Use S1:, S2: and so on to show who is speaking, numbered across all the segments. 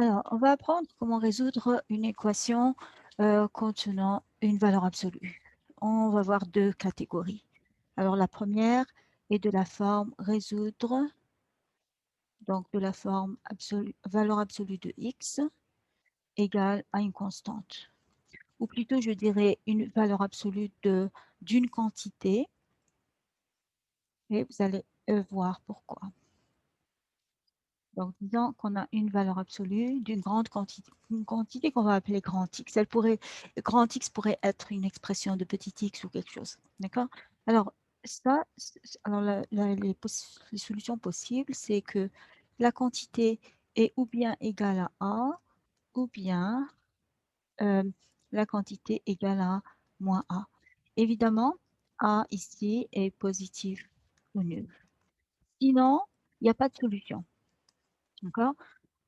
S1: Alors, on va apprendre comment résoudre une équation contenant une valeur absolue. On va voir deux catégories. Alors, la première est de la forme résoudre, donc de la forme valeur absolue de x égale à une constante. Ou plutôt, je dirais une valeur absolue d'une quantité. Et vous allez voir pourquoi. Donc, disons qu'on a une valeur absolue d'une grande quantité, une quantité qu'on va appeler grand X. Grand X pourrait être une expression de petit x ou quelque chose. D'accord? Alors, les solutions possibles, c'est que la quantité est ou bien égale à A, ou bien euh, la quantité égale à moins A. Évidemment, A ici est positif ou nul. Sinon, il n'y a pas de solution. D'accord?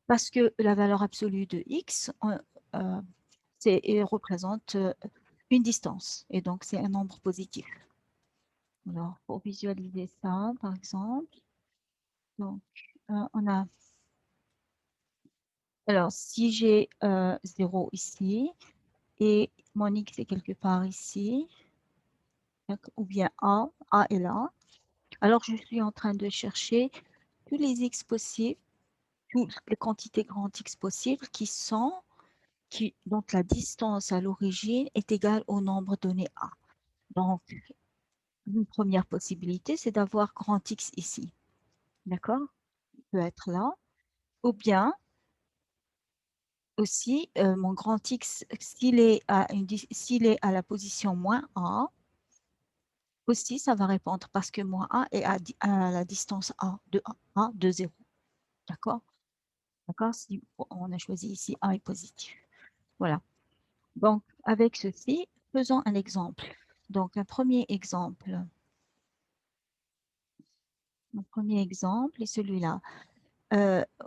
S1: Parce que la valeur absolue de x représente une distance, et donc c'est un nombre positif. Alors, pour visualiser ça, par exemple, donc, on a... Alors, si j'ai 0 ici, et mon x est quelque part ici, ou bien A est là, alors je suis en train de chercher tous les x possibles, toutes les quantités grand X possibles dont la distance à l'origine est égale au nombre donné A. Donc, une première possibilité, c'est d'avoir grand X ici. D'accord? Il peut être là. Ou bien, aussi, mon grand X, s'il est à la position moins A, aussi, ça va répondre parce que moins A est à la distance A de 0. D'accord? D'accord? Si on a choisi ici A est positif. Voilà. Donc, avec ceci, faisons un exemple. Donc, un premier exemple. Mon premier exemple est celui-là.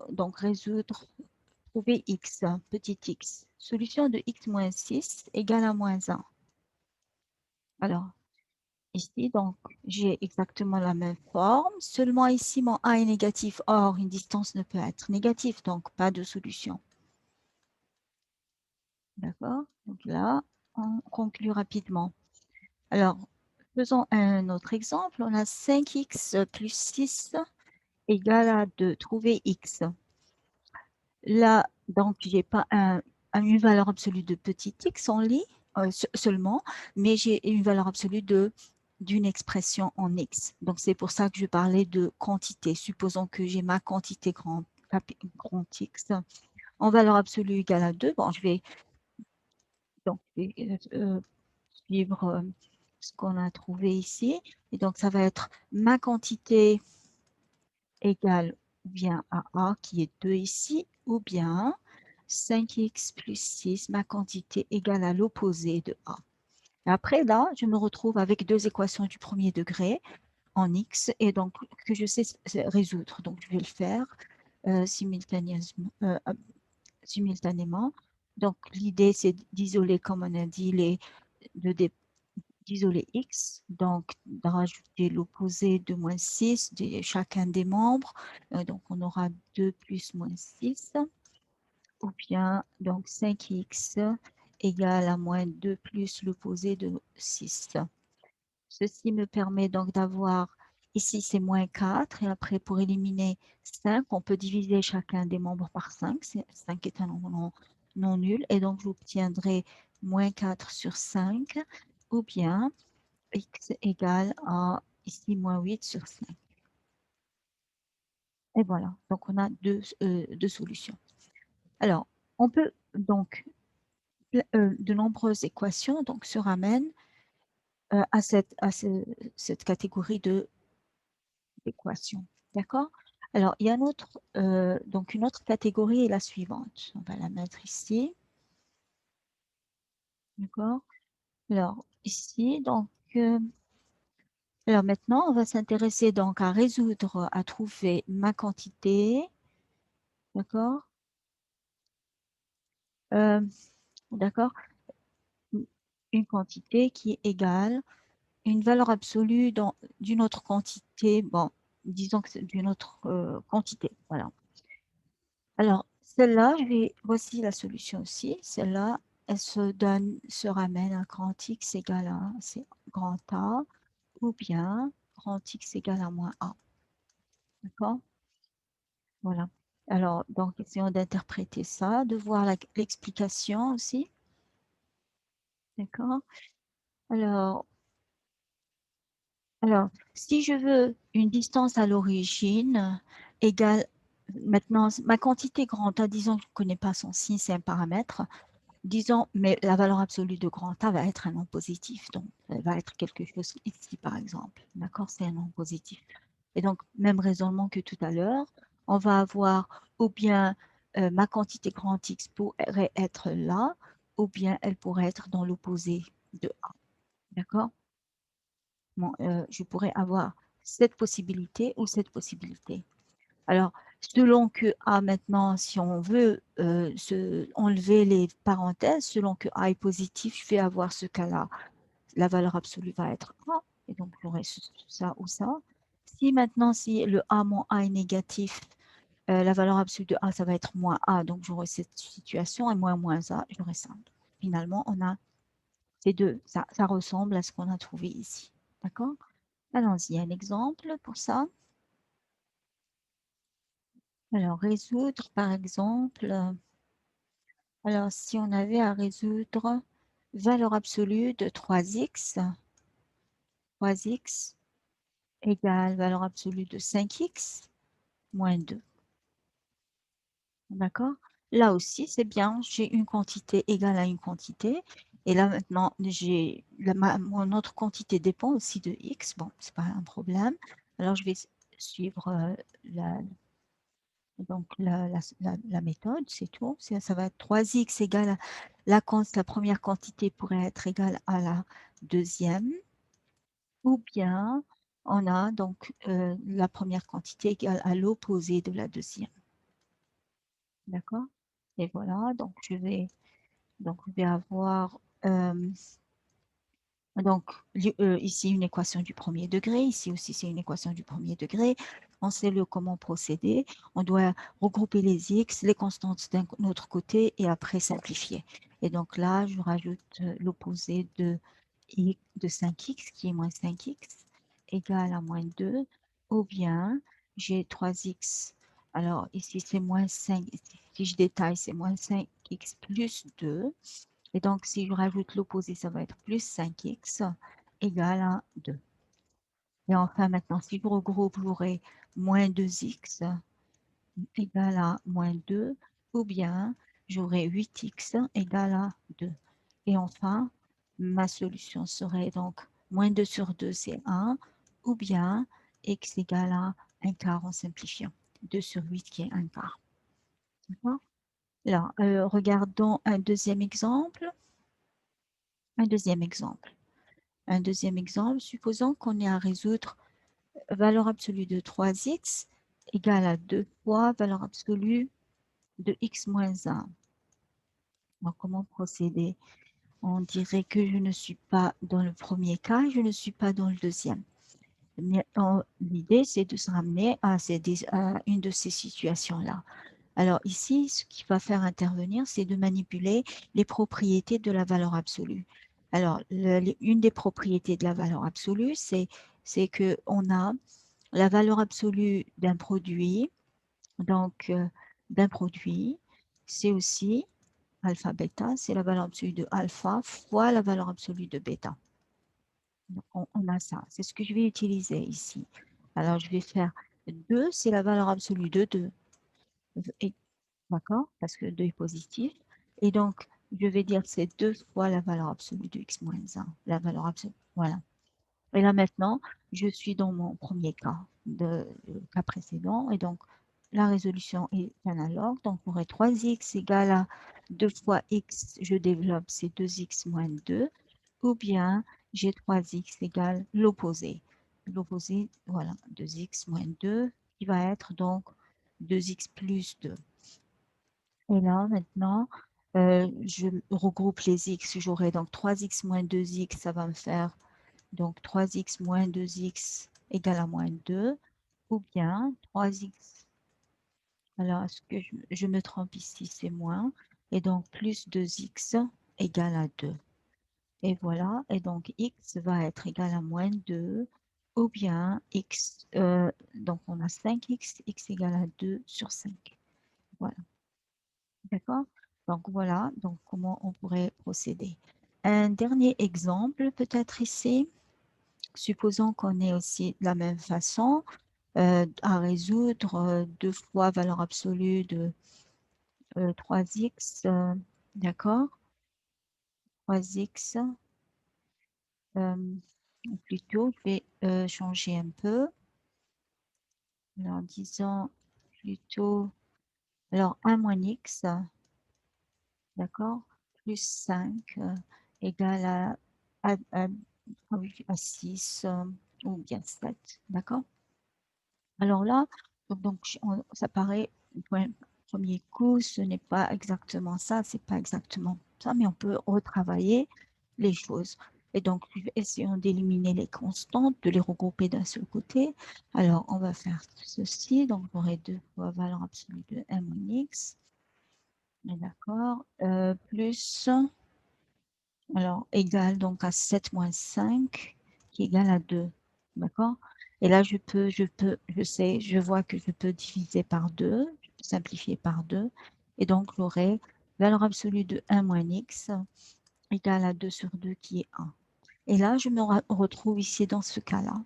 S1: Donc, trouver x, petit x. Solution de x moins 6 égale à moins 1. Alors, ici, donc, j'ai exactement la même forme. Seulement ici, mon a est négatif. Or, une distance ne peut être négative, donc pas de solution. D'accord? Donc là, on conclut rapidement. Alors, faisons un autre exemple. On a 5x plus 6 égale à 2. Trouver x. Là, donc, j'ai pas une valeur absolue de petit x en lit seulement, mais j'ai une valeur absolue d'une expression en x. Donc, c'est pour ça que je parlais de quantité. Supposons que j'ai ma quantité grand x en valeur absolue égale à 2. Bon, je vais donc suivre ce qu'on a trouvé ici. Et donc, ça va être ma quantité égale ou bien à A qui est 2 ici, ou bien 5x plus 6, ma quantité égale à l'opposé de A. Et après, là, je me retrouve avec deux équations du premier degré en x, et donc que je sais résoudre. Donc, je vais le faire simultanément. Donc, l'idée, c'est d'isoler, comme on a dit, d'isoler x, donc de rajouter l'opposé de moins 6 de chacun des membres. Donc, on aura 2 plus moins 6, ou bien donc 5x égale à moins 2 plus l'opposé de 6. Ceci me permet donc d'avoir, ici c'est moins 4, et après pour éliminer 5, on peut diviser chacun des membres par 5. 5 est un nombre non nul, et donc j'obtiendrai moins 4 sur 5, ou bien x égale à ici moins 8 sur 5. Et voilà, donc on a deux solutions. Alors, on peut donc, de nombreuses équations donc, se ramènent à cette catégorie d'équations. D'accord? Alors, il y a donc une autre catégorie est la suivante. On va la mettre ici. D'accord? Alors, ici, donc, alors maintenant, on va s'intéresser donc à résoudre, à trouver ma quantité. D'accord? D'accord? Une quantité qui est égale une valeur absolue d'une autre quantité. Bon, disons que c'est d'une autre quantité. Voilà. Alors, celle-là, voici la solution aussi. Celle-là, elle se ramène à grand X égale à c'est grand A, ou bien grand X égale à moins A. D'accord? Voilà. Alors, donc, essayons d'interpréter ça, de voir l'explication aussi. D'accord? Alors, si je veux une distance à l'origine égale, maintenant, ma quantité grand A, disons que je ne connais pas son signe, c'est un paramètre. Disons, mais la valeur absolue de grand A va être un nom positif, donc elle va être quelque chose ici, par exemple. D'accord? C'est un nom positif. Et donc, même raisonnement que tout à l'heure, on va avoir ou bien ma quantité grand X pourrait être là, ou bien elle pourrait être dans l'opposé de A. D'accord? Bon, je pourrais avoir cette possibilité ou cette possibilité. Alors, selon que A maintenant, si on veut enlever les parenthèses, selon que A est positif, je vais avoir ce cas-là. La valeur absolue va être A, et donc j'aurai ça ou ça. Si maintenant, si le A moins A est négatif, la valeur absolue de A, ça va être moins A, donc j'aurai cette situation, et moins A, j'aurai ça. Finalement, on a ces deux. Ça ressemble à ce qu'on a trouvé ici. D'accord? Allons-y, un exemple pour ça. Alors, résoudre, par exemple, alors si on avait à résoudre valeur absolue de 3x égale valeur absolue de 5x moins 2. D'accord? Là aussi, c'est bien, j'ai une quantité égale à une quantité. Et là, maintenant, mon autre quantité dépend aussi de x. Bon, c'est pas un problème. Alors, je vais suivre la méthode, c'est tout. Ça va être 3x égale à la première quantité pourrait être égale à la deuxième. Ou bien, on a donc la première quantité égale à l'opposé de la deuxième. D'accord? Et voilà, donc je vais avoir donc ici une équation du premier degré, ici aussi c'est une équation du premier degré. On sait comment procéder. On doit regrouper les x, les constantes d'un autre côté et après simplifier. Et donc là, je rajoute l'opposé de 5x qui est moins 5x égale à moins 2, ou bien j'ai 3x. Alors ici c'est moins 5, si je détaille c'est moins 5x plus 2. Et donc, si je rajoute l'opposé, ça va être plus 5x égale à 2. Et enfin, maintenant, si je regroupe, j'aurai moins 2x égale à moins 2, ou bien j'aurai 8x égale à 2. Et enfin, ma solution serait donc moins 2 sur 2, c'est 1, ou bien x égale à 1 quart en simplifiant. 2 sur 8 qui est 1 quart. Là, regardons un deuxième exemple. Un deuxième exemple. Un deuxième exemple, supposons qu'on ait à résoudre valeur absolue de 3x égale à 2 fois valeur absolue de x moins 1. Alors, comment procéder? On dirait que je ne suis pas dans le premier cas, je ne suis pas dans le deuxième. L'idée, c'est de se ramener à une de ces situations-là. Alors ici, ce qui va faire intervenir, c'est de manipuler les propriétés de la valeur absolue. Alors, une des propriétés de la valeur absolue, c'est qu'on a la valeur absolue d'un produit. Donc, d'un produit, c'est aussi alpha bêta, c'est la valeur absolue de alpha fois la valeur absolue de bêta. Donc, on a ça. C'est ce que je vais utiliser ici. Alors, je vais faire 2, c'est la valeur absolue de 2. D'accord? Parce que 2 est positif. Et donc, je vais dire que c'est 2 fois la valeur absolue de x moins 1. La valeur absolue. Voilà. Et là, maintenant, je suis dans mon premier cas, cas précédent. Et donc, la résolution est analogue. Donc, on aurait 3x égale à 2 fois x, je développe, c'est 2x moins 2. Ou bien, j'ai 3x égale l'opposé. L'opposé, voilà, 2x moins 2, qui va être donc 2x plus 2. Et là, maintenant, je regroupe les x. J'aurai donc 3x moins 2x, ça va me faire donc 3x moins 2x égale à moins 2. Ou bien 3x Alors, est-ce que je me trompe ici, c'est moins. Et donc, plus 2x égale à 2. Et voilà, et donc x va être égal à moins 2, ou bien x, donc on a 5x, x égale à 2 sur 5. Voilà, d'accord? Donc voilà, donc comment on pourrait procéder. Un dernier exemple, peut-être ici, supposons qu'on ait aussi de la même façon à résoudre deux fois valeur absolue de 3x, d'accord? 3x, ou plutôt, je vais changer un peu. Alors, disons plutôt, alors 1 moins x, d'accord, plus 5 égale à 6 ou bien 7, d'accord? Alors là, ça paraît, premier coup, ce n'est pas exactement ça, c'est pas exactement ça, mais on peut retravailler les choses. Et donc, essayons d'éliminer les constantes, de les regrouper d'un seul côté. Alors, on va faire ceci. Donc, j'aurai 2 fois valeur absolue de m moins x. D'accord. Plus, alors, égal donc à 7 moins 5, qui est égal à 2. D'accord. Et là, je vois que je peux diviser par 2, je peux simplifier par 2. Et donc, j'aurai valeur absolue de 1 moins x égale à 2 sur 2, qui est 1. Et là, je me retrouve ici dans ce cas-là.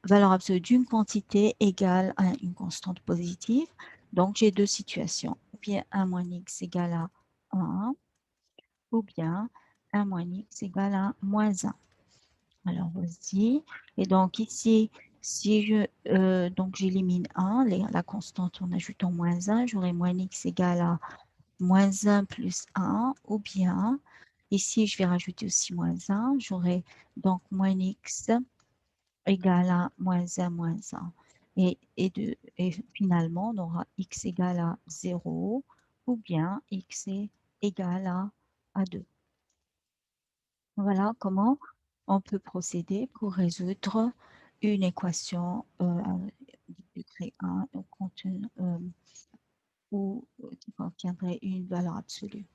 S1: Valeur absolue d'une quantité égale à une constante positive. Donc, j'ai deux situations. Ou bien 1 moins x égale à 1, ou bien 1 moins x égale à moins 1. Alors, voici. Et donc, ici, si donc j'élimine 1, la constante en ajoutant moins 1, j'aurai moins x égale à moins 1 plus 1, ou bien, ici, je vais rajouter aussi moins 1, j'aurai donc moins x égale à moins 1 moins 1. Et finalement, on aura x égale à 0, ou bien x est égal à 2. Voilà comment on peut procéder pour résoudre une équation du degré 1 qui contiendrait une valeur absolue.